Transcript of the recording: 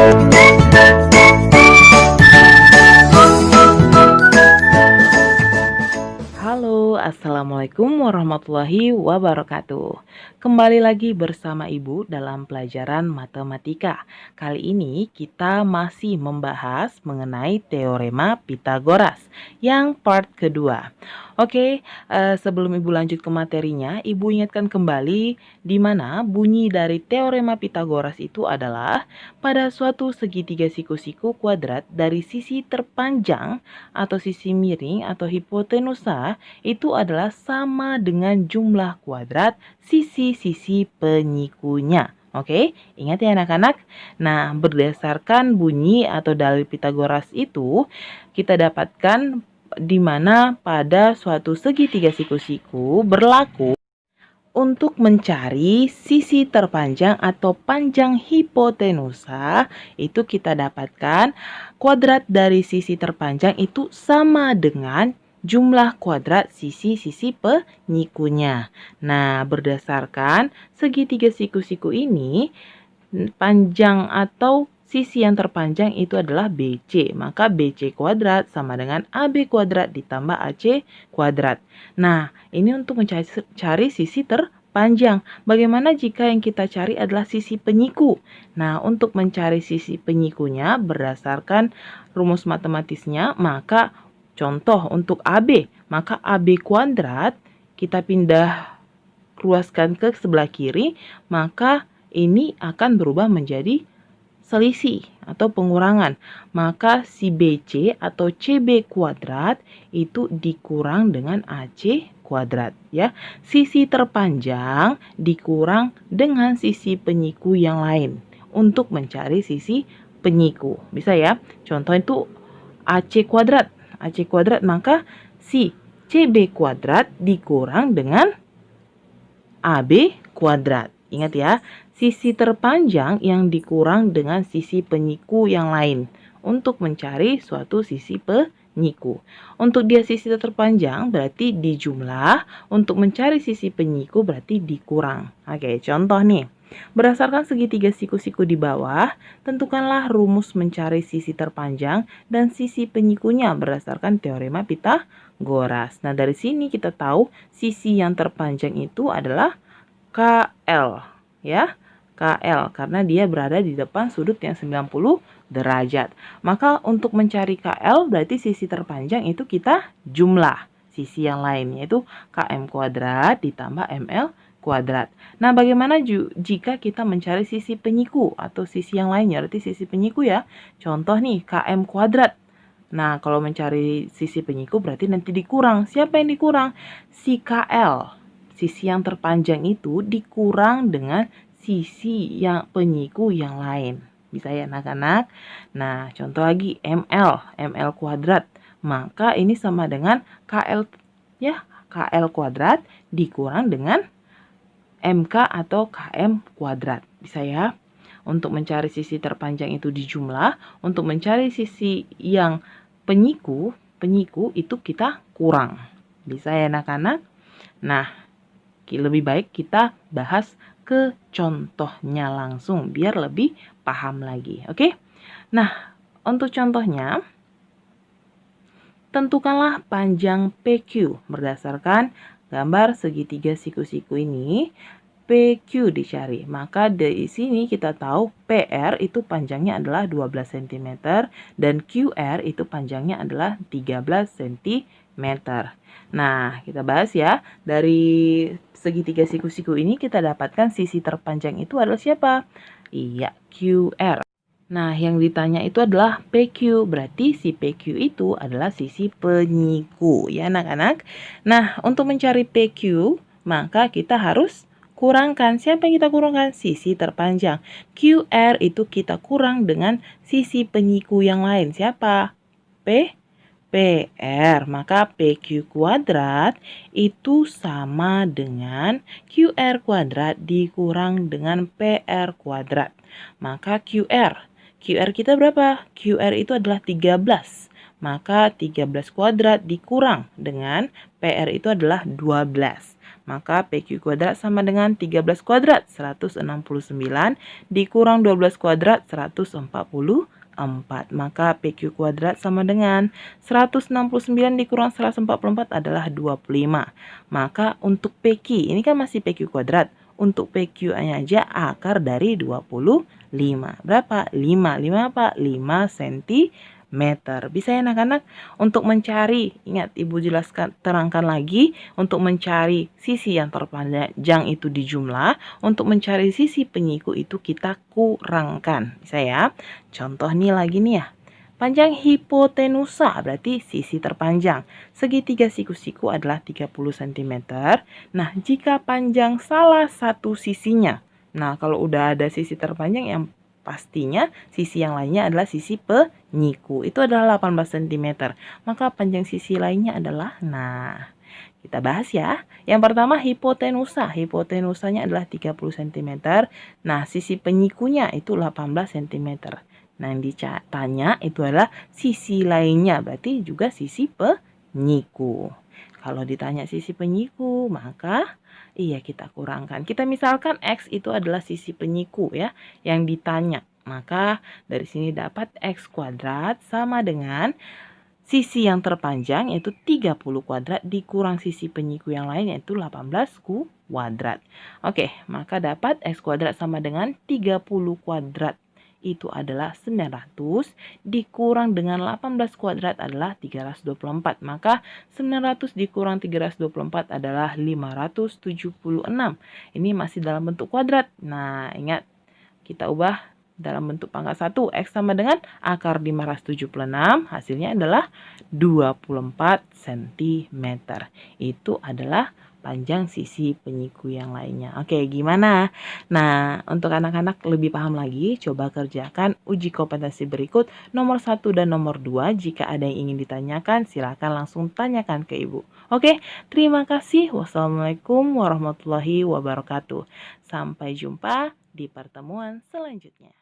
Halo, assalamualaikum warahmatullahi wabarakatuh. Kembali lagi bersama Ibu dalam pelajaran matematika. Kali ini kita masih membahas mengenai teorema Pitagoras yang part kedua. Oke, sebelum Ibu lanjut ke materinya, Ibu ingatkan kembali di mana bunyi dari teorema Pitagoras itu adalah pada suatu segitiga siku-siku kuadrat dari sisi terpanjang atau sisi miring atau hipotenusa itu adalah sama dengan jumlah kuadrat sisi-sisi penyikunya. Oke, ingat ya anak-anak. Nah, berdasarkan bunyi atau dalil Pitagoras itu, kita dapatkan di mana pada suatu segitiga siku-siku berlaku untuk mencari sisi terpanjang atau panjang hipotenusa, itu kita dapatkan kuadrat dari sisi terpanjang itu sama dengan jumlah kuadrat sisi-sisi penyikunya. Nah, berdasarkan segitiga siku-siku ini, panjang atau sisi yang terpanjang itu adalah BC. Maka BC kuadrat sama dengan AB kuadrat ditambah AC kuadrat. Nah, ini untuk mencari sisi terpanjang. Bagaimana jika yang kita cari adalah sisi penyiku? Nah, untuk mencari sisi penyikunya berdasarkan rumus matematisnya, maka contoh untuk AB, maka AB kuadrat kita pindah ruaskan ke sebelah kiri, maka ini akan berubah menjadi selisih atau pengurangan. Maka si BC atau CB kuadrat itu dikurang dengan AC kuadrat ya. Sisi terpanjang dikurang dengan sisi penyiku yang lain untuk mencari sisi penyiku. Bisa ya? Contoh itu AC kuadrat. AC kuadrat maka si CB kuadrat dikurang dengan AB kuadrat. Ingat ya, sisi terpanjang yang dikurang dengan sisi penyiku yang lain untuk mencari suatu sisi penyiku. Untuk dia sisi terpanjang berarti dijumlah, untuk mencari sisi penyiku berarti dikurang. Oke, contoh nih. Berdasarkan segitiga siku-siku di bawah, tentukanlah rumus mencari sisi terpanjang dan sisi penyikunya berdasarkan teorema Pitagoras. Nah, dari sini kita tahu sisi yang terpanjang itu adalah KL ya, KL karena dia berada di depan sudut yang 90 derajat. Maka untuk mencari KL berarti sisi terpanjang itu kita jumlah sisi yang lain yaitu KM kuadrat ditambah ML kuadrat. Nah, bagaimana jika kita mencari sisi penyiku atau sisi yang lainnya? Berarti sisi penyiku ya. Contoh nih KM kuadrat. Nah, kalau mencari sisi penyiku berarti nanti dikurang. Siapa yang dikurang? Si KL. Sisi yang terpanjang itu dikurang dengan sisi yang penyiku yang lain. Bisa ya anak-anak? Nah, contoh lagi ML kuadrat. Maka ini sama dengan KL ya, KL kuadrat dikurang dengan MK atau KM kuadrat. Bisa ya? Untuk mencari sisi terpanjang itu dijumlah, untuk mencari sisi yang penyiku itu kita kurang. Bisa ya anak-anak? Nah, lebih baik kita bahas ke contohnya langsung biar lebih paham lagi. Oke? Nah, untuk contohnya tentukanlah panjang PQ berdasarkan gambar segitiga siku-siku ini. PQ dicari. Maka dari sini kita tahu PR itu panjangnya adalah 12 cm dan QR itu panjangnya adalah 13 cm. Nah, kita bahas ya. Dari segitiga siku-siku ini kita dapatkan sisi terpanjang itu adalah siapa? Iya, QR. Nah, yang ditanya itu adalah PQ. Berarti si PQ itu adalah sisi penyiku ya anak-anak. Nah, untuk mencari PQ, maka kita harus kurangkan. Siapa yang kita kurangkan? Sisi terpanjang. QR itu kita kurang dengan sisi penyiku yang lain. Siapa? PR. Maka PQ kuadrat itu sama dengan QR kuadrat dikurang dengan PR kuadrat. Maka QR kita berapa? QR itu adalah 13. Maka 13 kuadrat dikurang dengan PR itu adalah 12. Maka PQ kuadrat sama dengan 13 kuadrat 169 dikurang 12 kuadrat 144. Maka PQ kuadrat sama dengan 169 dikurang 144 adalah 25. Maka untuk PQ, ini kan masih PQ kuadrat. Untuk PQ-nya aja akar dari 25. Berapa? 5. 5 apa? 5 cm. Bisa ya anak-anak? Untuk mencari, ingat Ibu jelaskan, terangkan lagi, untuk mencari sisi yang terpanjang itu dijumlah, untuk mencari sisi penyiku itu kita kurangkan. Bisa ya? Contoh nih lagi nih ya. Panjang hipotenusa berarti sisi terpanjang. Segitiga siku-siku adalah 30 cm. Nah, jika panjang salah satu sisinya. Nah, kalau udah ada sisi terpanjang yang pastinya sisi yang lainnya adalah sisi penyiku. Itu adalah 18 cm. Maka panjang sisi lainnya adalah, nah, kita bahas ya. Yang pertama hipotenusa. Hipotenusanya adalah 30 cm. Nah, sisi penyikunya itu 18 cm. Nah, yang ditanya itu adalah sisi lainnya, berarti juga sisi penyiku. Kalau ditanya sisi penyiku, maka iya kita kurangkan. Kita misalkan X itu adalah sisi penyiku ya, yang ditanya. Maka dari sini dapat X kuadrat sama dengan sisi yang terpanjang yaitu 30 kuadrat dikurang sisi penyiku yang lain yaitu 18 kuadrat. Oke, maka dapat X kuadrat sama dengan 30 kuadrat itu adalah 900 dikurang dengan 18 kuadrat adalah 324. Maka 900 dikurang 324 adalah 576. Ini masih dalam bentuk kuadrat. Nah, ingat kita ubah dalam bentuk pangkat 1. X sama dengan akar 576. Hasilnya adalah 24 cm. Itu adalah panjang sisi penyiku yang lainnya. Oke, gimana? Nah, untuk anak-anak lebih paham lagi, coba kerjakan uji kompetensi berikut nomor 1 dan nomor 2. Jika ada yang ingin ditanyakan, silakan langsung tanyakan ke Ibu. Oke, terima kasih. Wassalamualaikum warahmatullahi wabarakatuh. Sampai jumpa di pertemuan selanjutnya.